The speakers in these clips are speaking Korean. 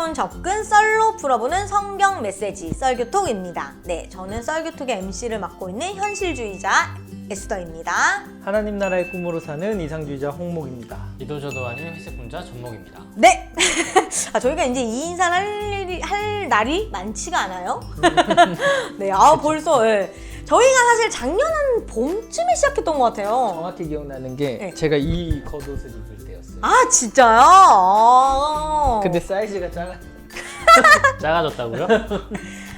쉬운 접근 썰로 풀어보는 성경 메시지 썰교톡입니다. 네, 저는 썰교톡의 MC를 맡고 있는 현실주의자 에스더입니다. 하나님 나라의 꿈으로 사는 이상주의자 홍목입니다. 이도저도 아닌 회색분자 전목입니다. 네! 저희가 이제 2인산 할 날이 많지가 않아요. 네, 벌써, 예. 저희가 사실 작년 한 봄쯤에 시작했던 것 같아요. 정확히 기억나는 게 네. 제가 이 겉옷을 입을 때였어요. 아, 진짜요? 근데 사이즈가 작아졌다고요?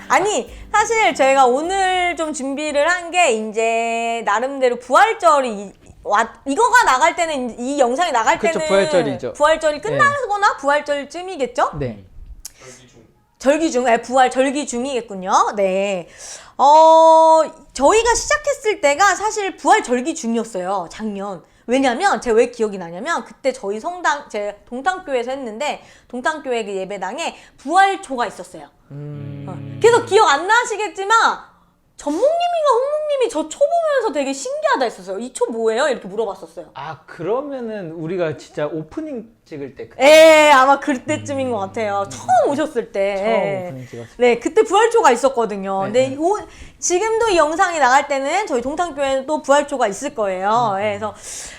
아니, 사실 저희가 오늘 좀 준비를 한 게 이제 나름대로 부활절이 이거가 나갈 때는 이 영상이 나갈 그쵸, 때는 부활절이죠. 부활절이 끝나거나 부활절쯤이겠죠? 네. 절기 중, 절기 중이겠군요. 네. 저희가 시작했을 때가 사실 부활 절기 중이었어요. 작년. 왜냐면 제가 왜 기억이 나냐면 그때 저희 성당, 제 동탄교회에서 했는데 동탄교회 그 예배당에 부활초가 있었어요. 그래서 기억 안 나시겠지만 전목님인가 홍목님이 저 초 보면서 되게 신기하다 했었어요. 이 초 뭐예요? 이렇게 물어봤었어요. 아, 그러면은 우리가 진짜 오프닝 찍을 때 아마 그때쯤인 것 같아요. 처음 오셨을 때. 처음 오프닝 찍었을 때. 네, 그때 부활초가 있었거든요. 네. 근데 지금도 이 영상이 나갈 때는 저희 동탄교회는 또 부활초가 있을 거예요. 네, 그래서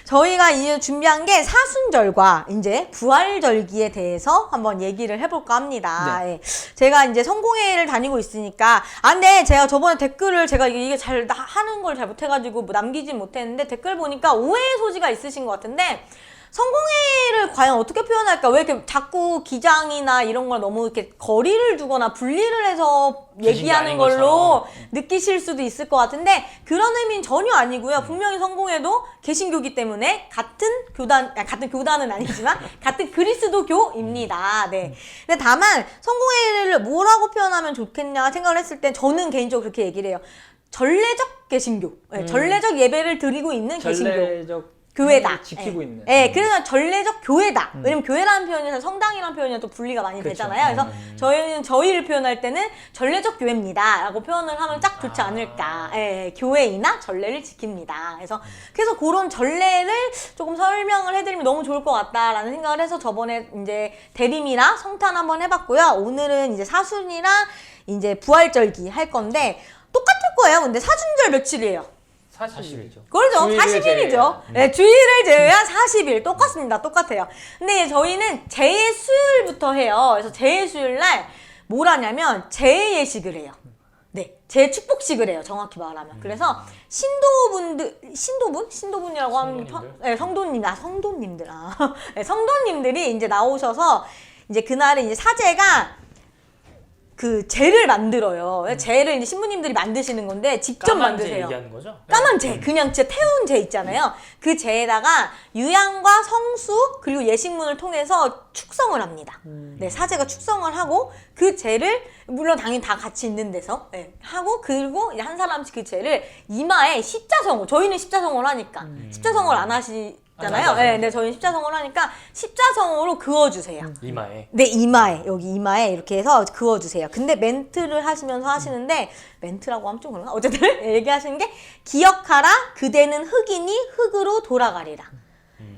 저희가 이제 준비한 게 사순절과 이제 부활절기에 대해서 한번 얘기를 해볼까 합니다. 네. 제가 이제 성공회를 다니고 있으니까 근데 제가 저번에 댓글을 제가 이게 잘 하는 걸 잘 못해가지고 남기진 못했는데 댓글 보니까 오해의 소지가 있으신 것 같은데 성공회를 과연 어떻게 표현할까? 왜 이렇게 자꾸 기장이나 이런 걸 너무 이렇게 거리를 두거나 분리를 해서 얘기하는 걸로 느끼실 수도 있을 것 같은데 그런 의미는 전혀 아니고요. 분명히 성공회도 개신교기 때문에 같은 교단은 아니지만 같은 그리스도교입니다. 네. 근데 다만 성공회를 뭐라고 표현하면 좋겠냐 생각을 했을 때 저는 개인적으로 그렇게 얘기를 해요. 전례적 개신교. 네, 전례적 예배를 드리고 있는 개신교. 전례적 교회다. 지키고 있는. 네, 그래서 전례적 교회다. 왜냐면 교회라는 표현이 성당이라는 표현이 또 분리가 많이 그쵸. 되잖아요. 그래서 저희는 저희를 표현할 때는 전례적 교회입니다. 라고 표현을 하면 딱 좋지 않을까. 예, 교회이나 전례를 지킵니다. 그래서 그런 전례를 조금 설명을 해드리면 너무 좋을 것 같다라는 생각을 해서 저번에 이제 대림이랑 성탄 한번 해봤고요. 오늘은 이제 사순이랑 이제 부활절기 할 건데 똑같을 거예요. 근데 사순절 며칠이에요? 40일이죠. 그렇죠. 주일을 40일이죠. 네, 주일을 제외한 40일. 똑같아요. 근데 저희는 재수일부터 해요. 그래서 재수일날 뭘 하냐면 재예식을 해요. 네, 재축복식을 해요. 정확히 말하면. 그래서 신도분이라고 하면 네, 성도님들. 네, 성도님들이 이제 나오셔서 이제 그날은 이제 사제가 그 재를 만들어요. 재를 이제 신부님들이 만드시는 건데 직접 만드세요. 재 얘기하는 거죠? 까만 재, 그냥 진짜 태운 재 있잖아요. 그 재에다가 유향과 성수 그리고 예식문을 통해서 축성을 합니다. 네, 사제가 축성을 하고 그 재를 물론 당연히 다 같이 있는 데서 하고 그리고 이제 한 사람씩 그 재를 이마에 십자성을 저희는 십자성을 하니까 십자성을 안 하시잖아요. 네, 저희는 십자성을 하니까 십자성으로 그어주세요. 이마에. 네, 여기 이마에 이렇게 해서 그어주세요. 근데 멘트를 하시면서 하시는데, 멘트라고 하면 좀 그런가? 어쨌든 얘기하시는 게, 기억하라, 그대는 흑이니 흑으로 돌아가리라.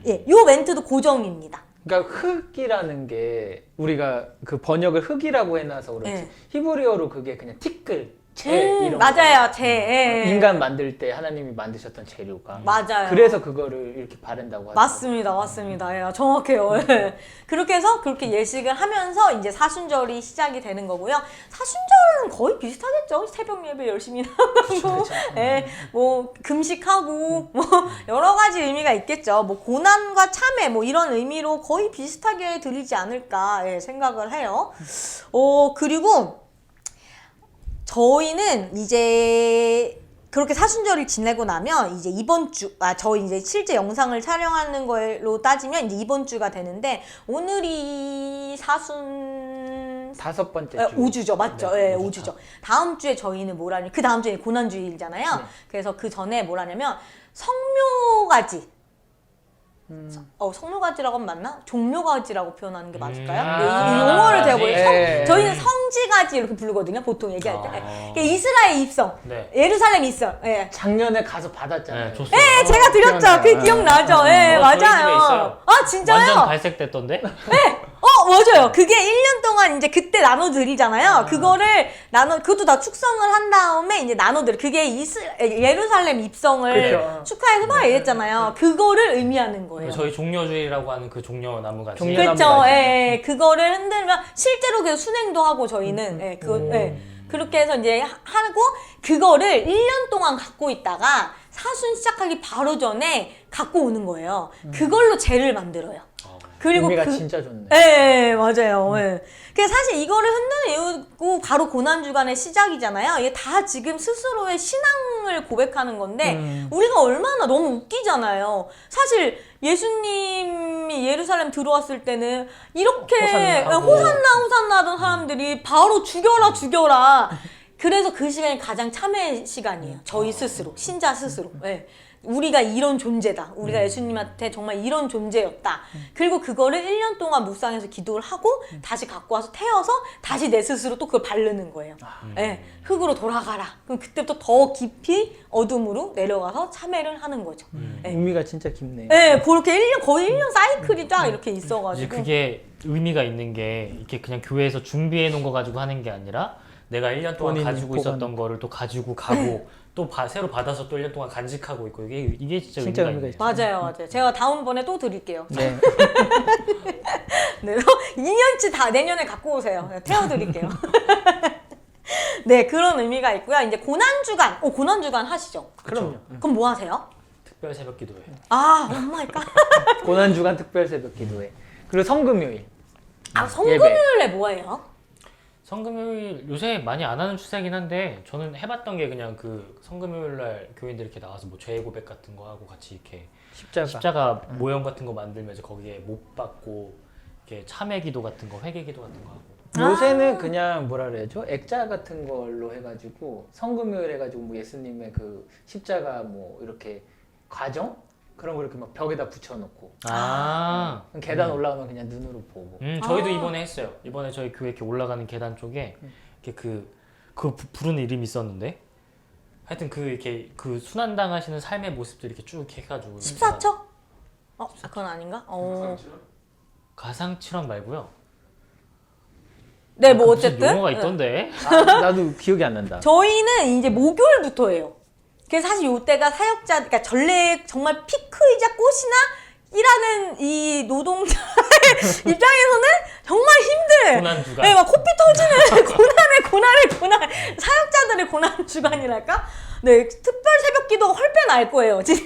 예, 요 멘트도 고정입니다. 그러니까 흑이라는 게 우리가 그 번역을 흑이라고 해놔서 그렇지 네. 히브리어로 그게 그냥 티끌, 재 이런 맞아요, 거. 재. 인간 만들 때 하나님이 만드셨던 재료가 맞아요. 그래서 그거를 이렇게 바른다고 하더라고요. 맞습니다. 예, 정확해요. 예. 그렇게 해서 그렇게 예식을 하면서 이제 사순절이 시작이 되는 거고요. 사순절은 거의 비슷하겠죠. 새벽 예배 열심히 나가고, 예, 뭐 금식하고, 뭐 여러 가지 의미가 있겠죠. 뭐 고난과 참회 뭐 이런 의미로 거의 비슷하게 드리지 않을까 생각을 해요. 그리고 저희는 이제 그렇게 사순절을 지내고 나면 이제 이번 주, 저희 이제 실제 영상을 촬영하는 걸로 따지면 이제 이번 주가 되는데 오늘이 사순 5번째 주. 5주죠, 맞죠? 네, 5주죠. 다음 주에 저희는 뭘 하냐면 그 다음 주에 고난주일이잖아요. 네. 그래서 그 전에 뭘 하냐면 성묘가지. 성묘가지라고 하면 맞나? 종묘가지라고 표현하는 게 맞을까요? 이 용어를 제가 네. 저희는 성지가지 이렇게 부르거든요. 보통 얘기할 때. 이스라엘 입성, 네. 예루살렘 입성. 예. 작년에 가서 받았잖아요. 네, 좋습니다. 네, 제가 드렸죠. 기억나요. 그 기억나죠. 예, 저희 집에 맞아요. 있어요. 아, 진짜요? 완전 갈색됐던데? 네. 맞아요. 그게 1년 동안 이제 그때 나눠드리잖아요. 그거를 그것도 다 축성을 한 다음에 이제 나눠드려. 그게 예루살렘 입성을 그렇죠. 축하해서 막 이랬잖아요. 그거를 의미하는 거예요. 저희 종려주의라고 하는 그 종려나무 같이. 종려- 그렇죠. 나무 가지. 예, 그거를 흔들면 실제로 그 순행도 하고 저희는 예, 그렇게 해서 이제 하고 그거를 1년 동안 갖고 있다가 사순 시작하기 바로 전에 갖고 오는 거예요. 그걸로 젤을 만들어요. 그리고 의미가 진짜 좋네. 예, 맞아요. 예. 그래서 사실 이거를 흔드는 이유고 바로 고난주간의 시작이잖아요. 이게 다 지금 스스로의 신앙을 고백하는 건데 우리가 얼마나 너무 웃기잖아요. 사실 예수님이 예루살렘 들어왔을 때는 이렇게 호산나하고. 호산나 하던 사람들이 바로 죽여라. 그래서 그 시간이 가장 참회의 시간이에요. 저희 스스로, 신자 스스로. 예. 우리가 이런 존재다. 우리가 예수님한테 정말 이런 존재였다. 그리고 그거를 1년 동안 묵상해서 기도를 하고 다시 갖고 와서 태워서 다시 내 스스로 또 그걸 바르는 거예요. 예, 흙으로 돌아가라. 그럼 그때부터 더 깊이 어둠으로 내려가서 참회를 하는 거죠. 예. 의미가 진짜 깊네요. 예, 그렇게 1년, 거의 1년 사이클이 딱 이렇게 이제 있어가지고. 그게 의미가 있는 게 이렇게 그냥 교회에서 준비해 놓은 거 가지고 하는 게 아니라 내가 1년 동안 본인이 가지고 있었던 보관하고. 거를 또 가지고 가고 또 새로 받아서 또 1년 동안 간직하고 있고 이게 진짜, 진짜 의미가 의미가 있는 있어요. 맞아요. 제가 다음번에 또 드릴게요. 네. 네, 2년치 다 내년에 갖고 오세요. 태워드릴게요. 네, 그런 의미가 있고요. 이제 고난주간, 고난주간 하시죠? 그럼요. 그럼 뭐 하세요? 특별 새벽 기도회. 아, 오마이갓. 고난주간 특별 새벽 기도회. 그리고 성금요일. 아, 성금요일에 뭐예요? 성금요일 요새 많이 안 하는 추세긴 한데 저는 해봤던 게 그냥 그 성금요일 날 교인들 이렇게 나와서 뭐 죄 고백 같은 거 하고 같이 이렇게 십자가 모형 같은 거 만들면서 거기에 못 박고 이렇게 참회 기도 같은 거, 회개 기도 같은 거 하고. 요새는 그냥 뭐라 그래야죠? 액자 같은 걸로 해가지고 성금요일 해가지고 뭐 예수님의 그 십자가 뭐 이렇게 과정 그런 거 이렇게 막 벽에다 붙여놓고 계단 올라오면 그냥 눈으로 보고. 저희도 이번에 했어요. 이번에 저희 교회 이렇게 올라가는 계단 쪽에 이렇게 그 부르는 이름이 있었는데 하여튼 이렇게 그 순환 당하시는 삶의 모습들 이렇게 쭉 해가지고. 14초? 그건 아닌가? 가상칠험 말고요. 네, 뭐 무슨 어쨌든. 용어가 있던데. 나도 기억이 안 난다. 저희는 이제 목요일부터예요. 그래서 사실 이때가 사역자, 그러니까 전례 정말 피크이자 꽃이나 일하는 이 노동자의 입장에서는 정말 힘든. 고난 주간. 네, 막 코피 터지는 고난. 사역자들의 고난 주간이랄까? 네, 특별 새벽 기도가 헐빼 날 거예요. 진짜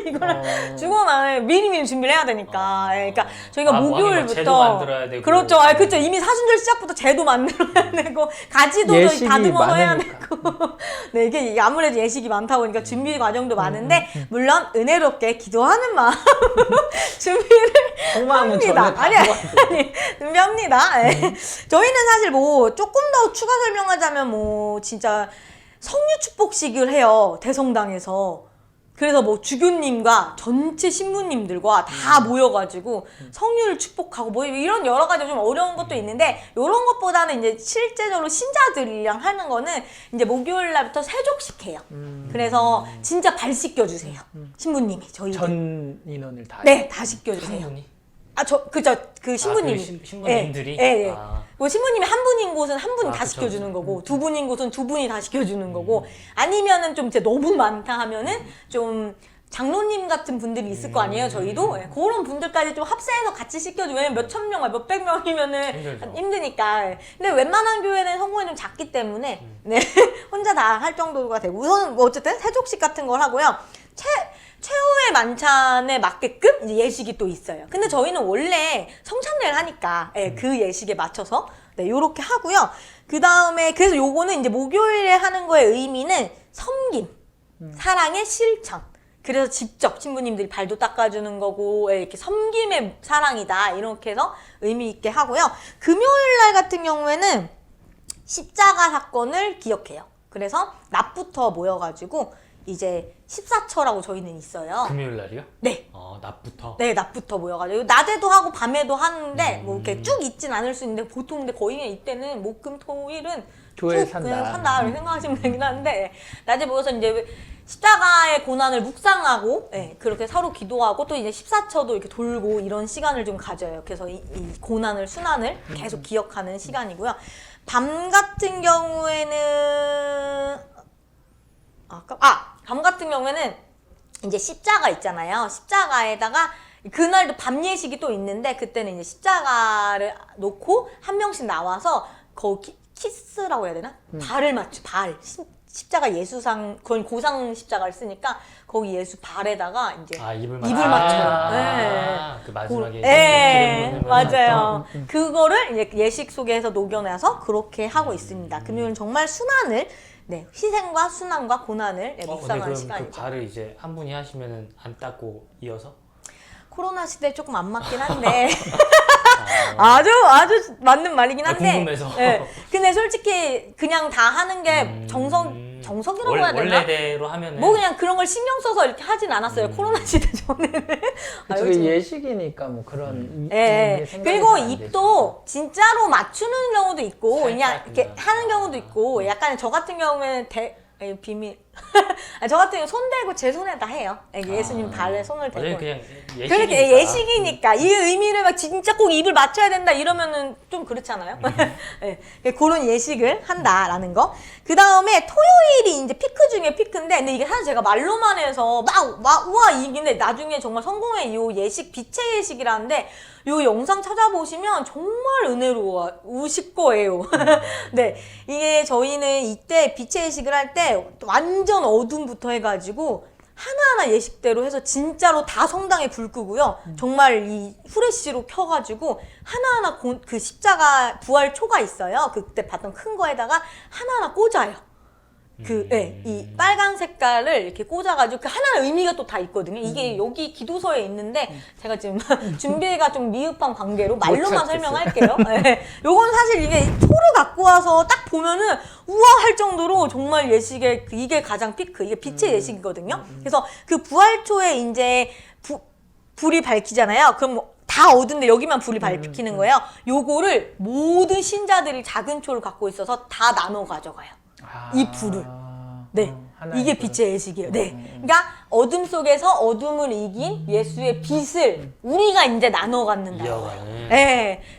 이거를 주고 나면 미리미리 준비를 해야 되니까. 네, 그러니까 저희가 뭐 하긴 뭐 목요일부터. 제도 만들어야 되고. 그렇죠. 그렇죠. 이미 사순절 시작부터 제도 만들어야 되고, 가지도 예식이 다듬어서 해야 많으니까. 되고. 네, 이게 아무래도 예식이 많다 보니까 준비 과정도 많은데, 물론 은혜롭게 기도하는 마음 준비를 속마음은 합니다. 전혀 아니, 준비합니다. 네. 저희는 사실 뭐 조금 더 추가 설명하자면 뭐 진짜 성유 축복식을 해요. 대성당에서. 그래서 뭐 주교님과 전체 신부님들과 다 모여가지고 성유를 축복하고 뭐 이런 여러 가지 좀 어려운 것도 있는데 이런 것보다는 이제 실제적으로 신자들이랑 하는 거는 이제 목요일 날부터 세족식 해요. 그래서 진짜 발 씻겨주세요. 신부님이 저희 전 인원을 다. 네, 다 씻겨주세요. 신분이? 그 신부님이. 신부님들이? 예. 아. 뭐 신부님이 한 분인 곳은 한 분이 다 그쵸, 시켜주는 거고, 두 분인 곳은 두 분이 다 시켜주는 거고, 아니면은 좀 이제 너무 많다 하면은 좀 장로님 같은 분들이 있을 거 아니에요, 저희도? 예, 그런 분들까지 좀 합세해서 같이 시켜주고, 왜냐면 몇천 명, 몇백 명이면은 힘들죠. 힘드니까. 예. 근데 웬만한 교회는 성공이 좀 작기 때문에, 네, 혼자 다 할 정도가 되고, 우선은 뭐 어쨌든 세족식 같은 걸 하고요. 최후의 만찬에 맞게끔 이제 예식이 또 있어요. 근데 저희는 원래 성찬례를 하니까 그 예식에 맞춰서 네, 요렇게 하고요. 그 다음에 그래서 요거는 이제 목요일에 하는 거의 의미는 섬김, 사랑의 실천. 그래서 직접 신부님들이 발도 닦아주는 거고 이렇게 섬김의 사랑이다 이렇게 해서 의미 있게 하고요. 금요일 날 같은 경우에는 십자가 사건을 기억해요. 그래서 낮부터 모여가지고 이제 14처라고 저희는 있어요. 금요일 날이요? 네. 낮부터? 네, 낮부터 모여가지고 낮에도 하고 밤에도 하는데 뭐 이렇게 쭉 있진 않을 수 있는데 보통 근데 거의 이때는 목, 금, 토, 일은 교회에 쭉 그냥 산다. 산다 이렇게 생각하시면 되긴 한데 낮에 모여서 이제 십자가의 고난을 묵상하고 그렇게 서로 기도하고 또 이제 14처도 이렇게 돌고 이런 시간을 좀 가져요. 그래서 이 고난을 순환을 계속 기억하는 시간이고요. 밤 같은 경우에는 밤 같은 경우에는 이제 십자가 있잖아요. 십자가에다가 그날도 밤 예식이 또 있는데 그때는 이제 십자가를 놓고 한 명씩 나와서 거기 키스라고 해야 되나? 발을 맞춰 십자가 예수상 그건 고상 십자가를 쓰니까 거기 예수 발에다가 이제 입을 입을 맞춰요. 그 마지막에 네, 기름 맞아요. 그거를 이제 예식 속에서 녹여내서 그렇게 하고 있습니다. 금요일은 정말 순환을 희생과 순환과 고난을 묵상하는 그럼 시간이죠. 그 발을 이제 한 분이 하시면은 안 닦고 이어서? 코로나 시대에 조금 안 맞긴 한데 아주 맞는 말이긴 한데. 궁금해서. 근데 솔직히 그냥 다 하는 게 정석이라고 해야 되나? 원래대로 하면은 뭐 그냥 그런 걸 신경 써서 이렇게 하진 않았어요. 코로나 시대 전에는. 그게 예식이니까 뭐 그런 그리고 입도 진짜로 맞추는 경우도 있고 그냥 살짝 이렇게 그냥. 하는 경우도 있고 약간 저 같은 경우에는 비밀. 저 같은 경우 손 대고 제 손에다 해요. 예수님 발에 손을 대고. 그냥 그렇게 예식이니까 이 의미를 막 진짜 꼭 입을 맞춰야 된다 이러면은 좀 그렇잖아요. 그런 예식을 한다라는 거. 그 다음에 토요일이 이제 피크 중에 피크인데, 근데 이게 사실 제가 말로만 해서 우와 이긴데 나중에 정말 성공의 요 예식 빛의 예식이라는데 요 영상 찾아보시면 정말 은혜로우실 거예요. 네, 이게 저희는 이때 빛의 예식을 할 때 완전 어둠부터 해가지고 하나하나 예식대로 해서 진짜로 다 성당에 불 끄고요. 정말 이 후레쉬로 켜가지고 하나하나 그 십자가 부활초가 있어요. 그때 봤던 큰 거에다가 하나하나 꽂아요. 이 빨간 색깔을 이렇게 꽂아가지고 그 하나의 의미가 또 다 있거든요. 이게 여기 기도서에 있는데 제가 지금 준비가 좀 미흡한 관계로 말로만 설명할게요. 요건 사실 이게 초를 갖고 와서 딱 보면은 우와 할 정도로 정말 예식의 이게 가장 피크, 이게 빛의 예식이거든요. 그래서 그 부활초에 이제 불이 밝히잖아요. 그럼 다 어두운데 여기만 불이 밝히는 거예요. 요거를 모든 신자들이 작은 초를 갖고 있어서 다 나눠 가져가요. 이 불을. 이게 빛의 예식이에요. 그러니까 어둠 속에서 어둠을 이긴 예수의 빛을 우리가 이제 나눠 갖는다.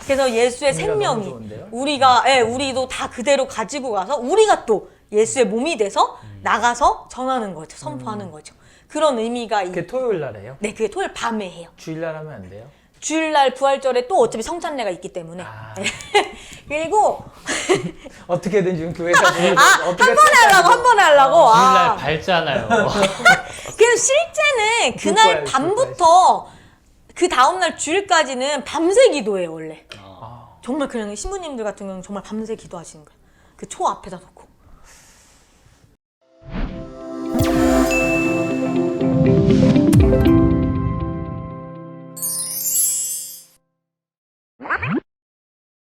그래서 예수의 생명이 우리도 다 그대로 가지고 가서 우리가 또 예수의 몸이 돼서 나가서 전하는 거죠. 선포하는 거죠. 그런 의미가 그게 토요일 날에요? 네, 그게 토요일 밤에 해요. 주일날 하면 안 돼요? 주일날 부활절에 또 어차피 성찬례가 있기 때문에. 그리고 어떻게든 지금 교회에서 한 번에 하려고. 주일날 밝잖아요. 그래서 실제는 그날 밤부터 그 다음날 주일까지는 밤새 기도해요 원래. 정말 그냥 신부님들 같은 경우는 정말 밤새 기도하시는 거예요. 그 초 앞에다 놓고.